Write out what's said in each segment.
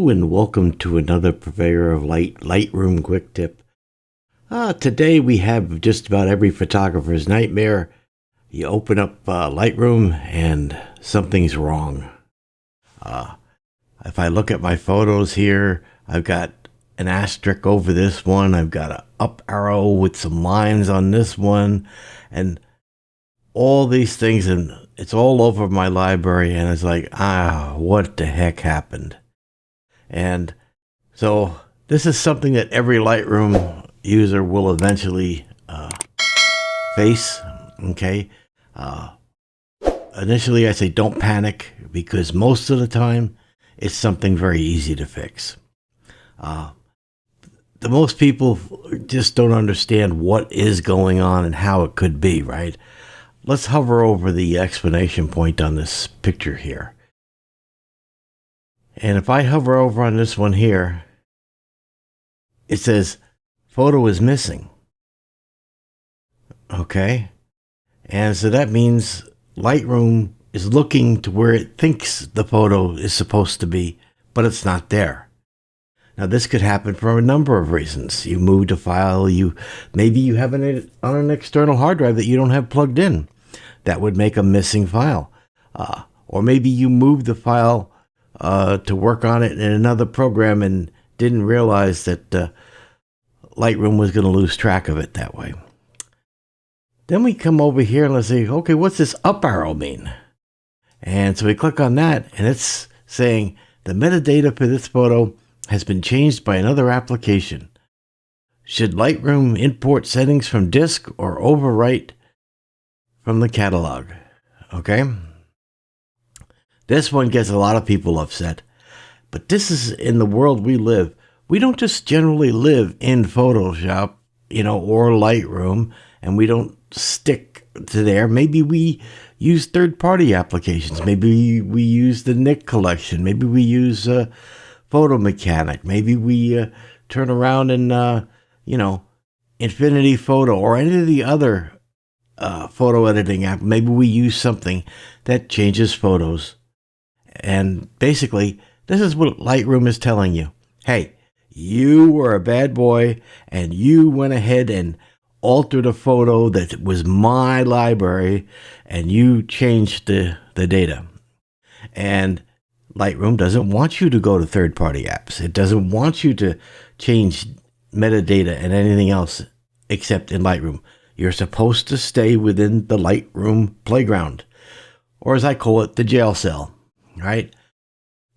Hello and welcome to another purveyor of Lightroom quick tip. Today we have just about every photographer's nightmare. You open up Lightroom and something's wrong. If I look at my photos here, I've got an asterisk over this one. I've got an up arrow with some lines on this one, and all these things, and it's all over my library, and it's like, what the heck happened? And so this is something that every Lightroom user will eventually face, okay? Initially, I say don't panic, because most of the time, it's something very easy to fix. The most people just don't understand what is going on and how it could be, right? Let's hover over the exclamation point on this picture here. And if I hover over on this one here, it says photo is missing. Okay? And so that means Lightroom is looking to where it thinks the photo is supposed to be, but it's not there. Now this could happen for a number of reasons. You moved a file, maybe you have it on an external hard drive that you don't have plugged in. That would make a missing file. Or maybe you moved the file to work on it in another program and didn't realize that Lightroom was going to lose track of it that way. Then we come over here and let's say, okay, what's this up arrow mean? And so we click on that, and it's saying the metadata for this photo has been changed by another application. Should Lightroom import settings from disk or overwrite from the catalog? Okay? This one gets a lot of people upset, but this is in the world we live. We don't just generally live in Photoshop, or Lightroom, and we don't stick to there. Maybe we use third-party applications. Maybe we use the Nick collection. Maybe we use Photo Mechanic. Maybe we turn around and, Infinity Photo or any of the other photo editing app. Maybe we use something that changes photos. And basically, this is what Lightroom is telling you. Hey, you were a bad boy, and you went ahead and altered a photo that was my library, and you changed the data. And Lightroom doesn't want you to go to third-party apps. It doesn't want you to change metadata and anything else except in Lightroom. You're supposed to stay within the Lightroom playground, or as I call it, the jail cell. Right?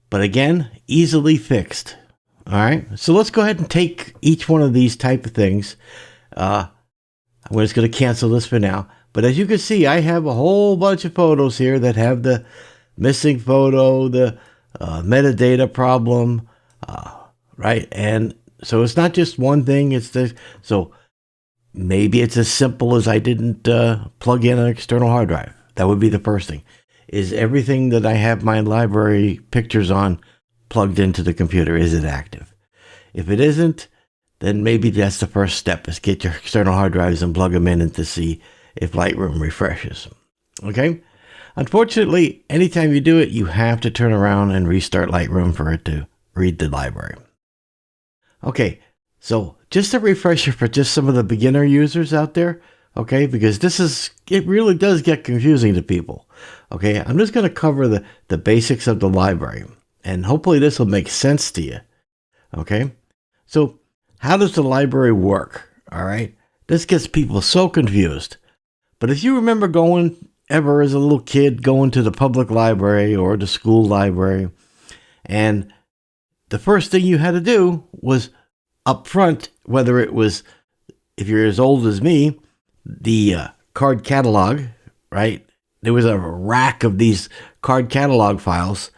But again, easily fixed. All right? So let's go ahead and take each one of these type of things. I'm just going to cancel this for now. But as you can see, I have a whole bunch of photos here that have the missing photo, the metadata problem, right? And so it's not just one thing. So maybe it's as simple as I didn't plug in an external hard drive. That would be the first thing. Is everything that I have my library pictures on plugged into the computer? Is it active? If it isn't, then maybe that's the first step, is get your external hard drives and plug them in and to see if Lightroom refreshes. Okay? Unfortunately, anytime you do it, you have to turn around and restart Lightroom for it to read the library. Okay, so just a refresher for just some of the beginner users out there, okay, because it really does get confusing to people. Okay, I'm just going to cover the basics of the library, and hopefully this will make sense to you. Okay, so how does the library work? All right, this gets people so confused. But if you remember ever as a little kid going to the public library or the school library, and the first thing you had to do was up front, whether it was, if you're as old as me, the card catalog, right? There was a rack of these card catalog files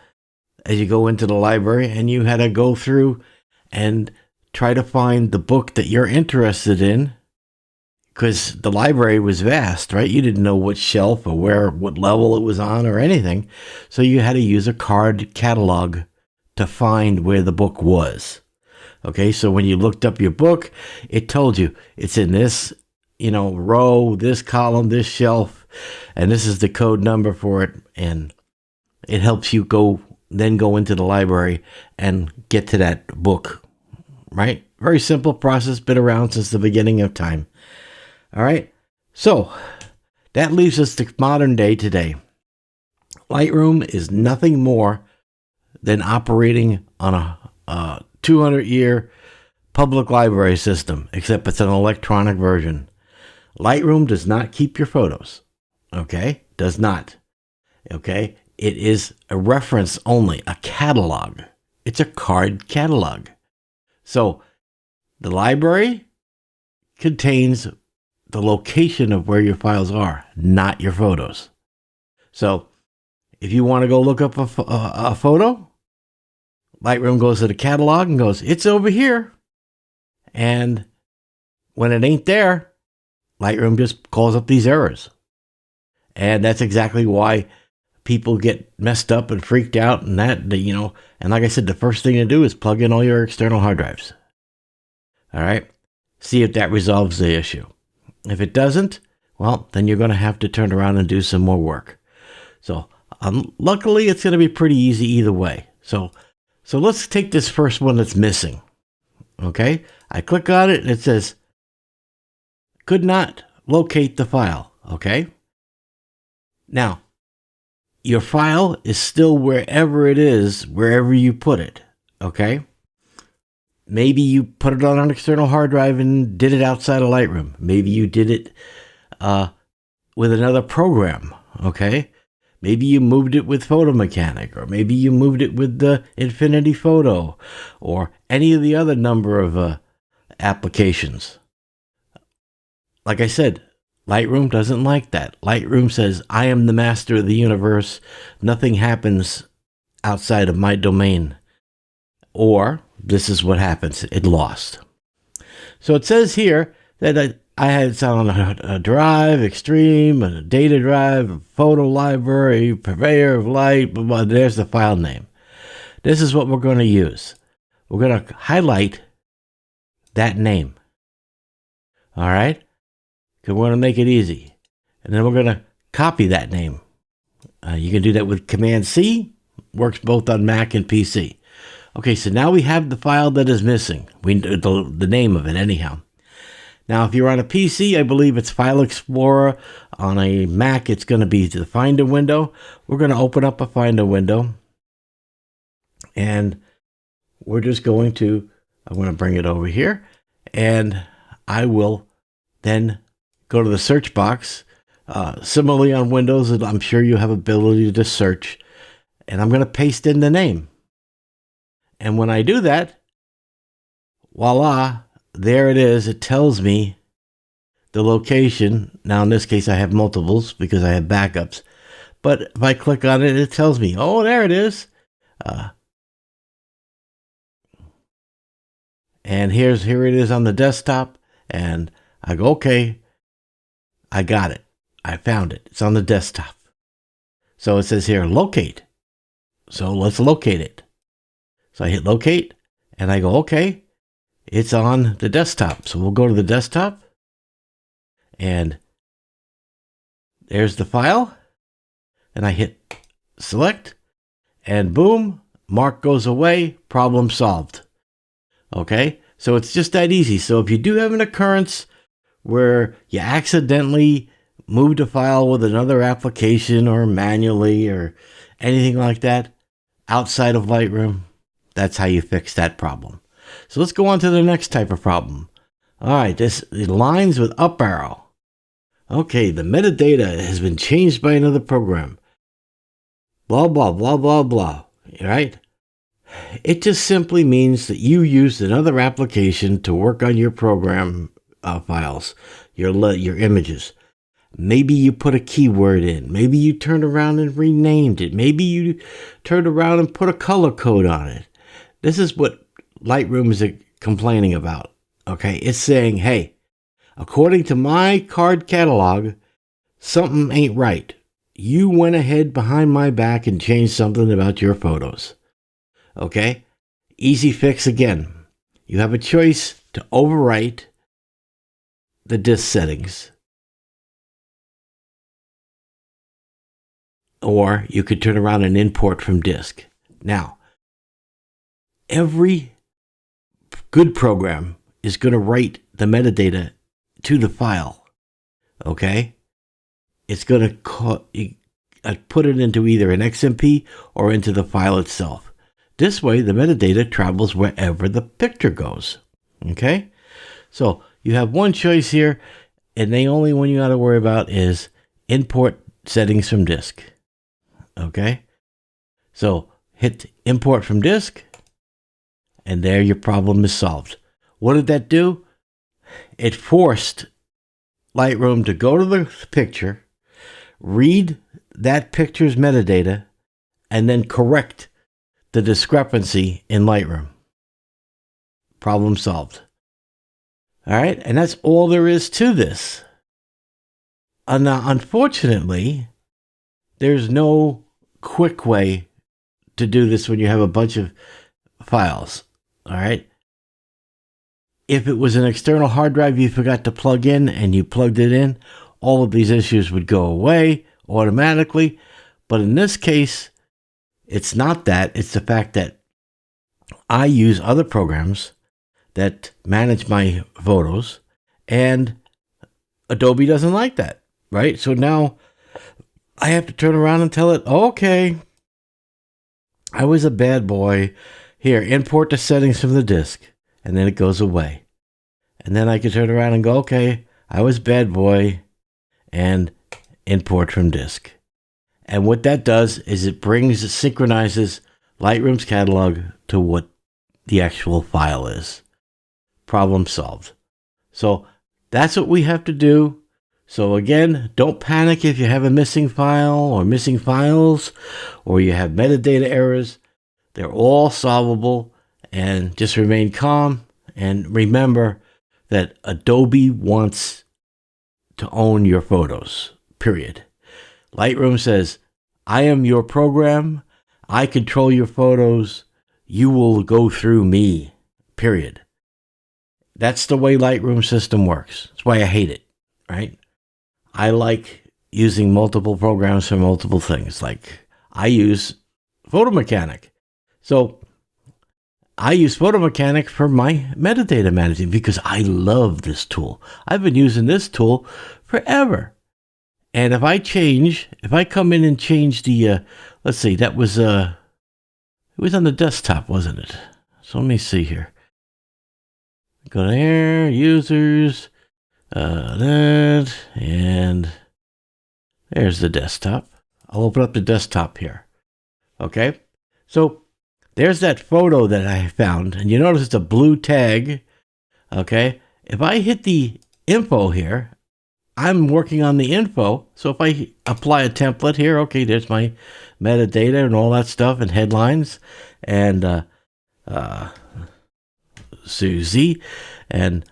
as you go into the library, and you had to go through and try to find the book that you're interested in, because the library was vast, right? You didn't know what shelf or what level it was on or anything. So you had to use a card catalog to find where the book was. Okay, so when you looked up your book, it told you it's in this, row, this column, this shelf, and this is the code number for it. And it helps you go then go into the library and get to that book, right? Very simple process, been around since the beginning of time. All right. So that leaves us to modern day today. Lightroom is nothing more than operating on a 200-year public library system, except it's an electronic version. Lightroom does not keep your photos. Okay? Does not. Okay? It is a reference only, a catalog. It's a card catalog. So the library contains the location of where your files are, not your photos. So if you want to go look up a photo, Lightroom goes to the catalog and goes, it's over here. And when it ain't there, Lightroom just calls up these errors. And that's exactly why people get messed up and freaked out and and like I said, the first thing to do is plug in all your external hard drives. All right. See if that resolves the issue. If it doesn't, well, then you're going to have to turn around and do some more work. So luckily, it's going to be pretty easy either way. So let's take this first one that's missing. Okay. I click on it and it says, could not locate the file. Okay. Now, your file is still wherever it is, wherever you put it. Okay. Maybe you put it on an external hard drive and did it outside of Lightroom. Maybe you did it with another program. Okay. Maybe you moved it with Photo Mechanic, or maybe you moved it with the Infinity Photo, or any of the other number of applications. Like I said, Lightroom doesn't like that. Lightroom says, I am the master of the universe. Nothing happens outside of my domain. Or, this is what happens. It lost. So it says here that I had it on a drive, Extreme, a data drive, a photo library, purveyor of light, blah, blah. There's the file name. This is what we're going to use. We're going to highlight that name. All right? Because we're going to make it easy. And then we're going to copy that name. You can do that with Command-C. Works both on Mac and PC. Okay, so now we have the file that is missing. The name of it, anyhow. Now, if you're on a PC, I believe it's File Explorer. On a Mac, it's going to be the Finder window. We're going to open up a Finder window. And we're just going to, I'm going to bring it over here. And I will then go to the search box. Similarly on Windows, I'm sure you have ability to search. And I'm going to paste in the name. And when I do that, voila, there it is. It tells me the location. Now, in this case, I have multiples because I have backups. But if I click on it, it tells me, oh, there it is. And here it is on the desktop. And I go, okay, I got it. I found it. It's on the desktop. So it says here, locate. So let's locate it. So I hit locate and I go, okay, it's on the desktop. So we'll go to the desktop and there's the file. And I hit select and boom, mark goes away, problem solved. Okay, so it's just that easy. So if you do have an occurrence where you accidentally moved a file with another application or manually or anything like that outside of Lightroom, that's how you fix that problem. So let's go on to the next type of problem. All right, this lines with up arrow. Okay, the metadata has been changed by another program. Blah, blah, blah, blah, blah. Right? It just simply means that you used another application to work on your program files, your images. Maybe you put a keyword in. Maybe you turned around and renamed it. Maybe you turned around and put a color code on it. This is what Lightroom is complaining about. Okay, it's saying, hey, according to my card catalog, something ain't right. You went ahead behind my back and changed something about your photos. Okay, easy fix again. You have a choice to overwrite the disk settings. Or you could turn around and import from disk. Now, every good program is going to write the metadata to the file. Okay? It's going to put it into either an XMP or into the file itself. This way, the metadata travels wherever the picture goes. Okay? So you have one choice here, and the only one you got to worry about is import settings from disk. Okay? So hit import from disk, and there your problem is solved. What did that do? It forced Lightroom to go to the picture, read that picture's metadata, and then correct the discrepancy in Lightroom. Problem solved. All right, and that's all there is to this. Now, unfortunately, there's no quick way to do this when you have a bunch of files. All right. If it was an external hard drive you forgot to plug in and you plugged it in, all of these issues would go away automatically. But in this case, it's not that. It's the fact that I use other programs that manage my photos, and Adobe doesn't like that, right? So now I have to turn around and tell it, okay, I was a bad boy. Here, import the settings from the disk, and then it goes away. And then I can turn around and go, okay, I was bad boy, and import from disk. And what that does is it synchronizes Lightroom's catalog to what the actual file is. Problem solved. So that's what we have to do. So again, don't panic if you have a missing file or missing files or you have metadata errors. They're all solvable, and just remain calm and remember that Adobe wants to own your photos, period. Lightroom says, I am your program. I control your photos. You will go through me, period. That's the way Lightroom system works. That's why I hate it, right? I like using multiple programs for multiple things. Like I use Photo Mechanic. So I use Photo Mechanic for my metadata management because I love this tool. I've been using this tool forever. And if I come in and change the, let's see, that was, it was on the desktop, wasn't it? So let me see here. Go there, users, that, and there's the desktop. I'll open up the desktop here. Okay. So there's that photo that I found, and you notice it's a blue tag. Okay. If I hit the info here, I'm working on the info. So if I apply a template here, okay, there's my metadata and all that stuff and headlines and Susie, and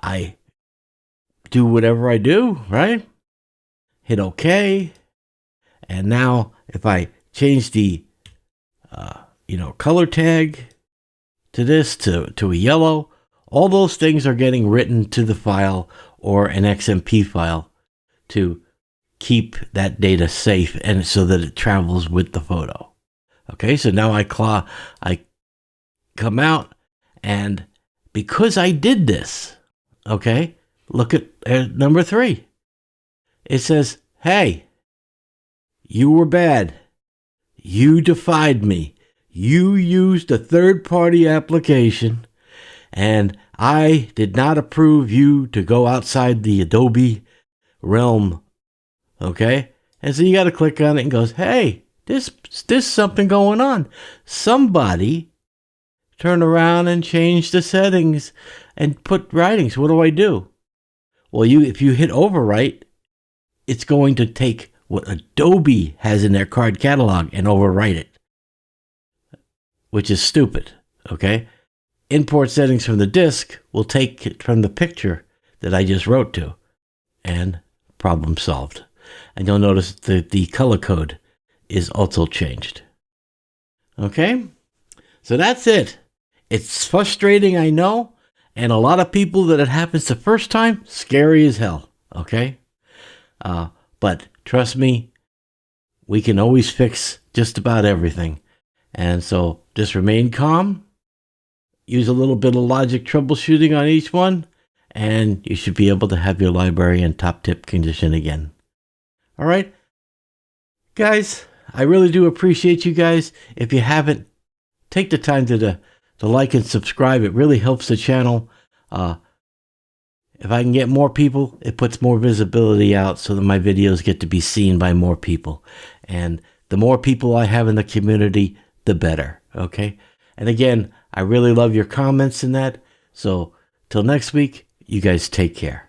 I do whatever I do, right? Hit OK. And now if I change the, color tag to this, to a yellow, all those things are getting written to the file or an XMP file to keep that data safe and so that it travels with the photo. Okay, so now I come out, and because I did this, okay, look at number 3. It says, hey, you were bad. You defied me. You used a third-party application, and I did not approve you to go outside the Adobe realm. Okay? And so you got to click on it and goes, hey, there's something going on. Somebody turn around and change the settings and put writings. What do I do? Well, if you hit overwrite, it's going to take what Adobe has in their card catalog and overwrite it, which is stupid. Okay? Import settings from the disk will take it from the picture that I just wrote to, and problem solved. And you'll notice that the color code is also changed. Okay? So that's it. It's frustrating, I know, and a lot of people that it happens the first time, scary as hell. Okay? But trust me, we can always fix just about everything. And so just remain calm, use a little bit of logic troubleshooting on each one, and you should be able to have your library in top tip condition again. All right, guys, I really do appreciate you guys. If you haven't, take the time to like and subscribe. It really helps the channel. If I can get more people, it puts more visibility out so that my videos get to be seen by more people. And the more people I have in the community, the better. Okay? And again, I really love your comments in that. So till next week, you guys take care.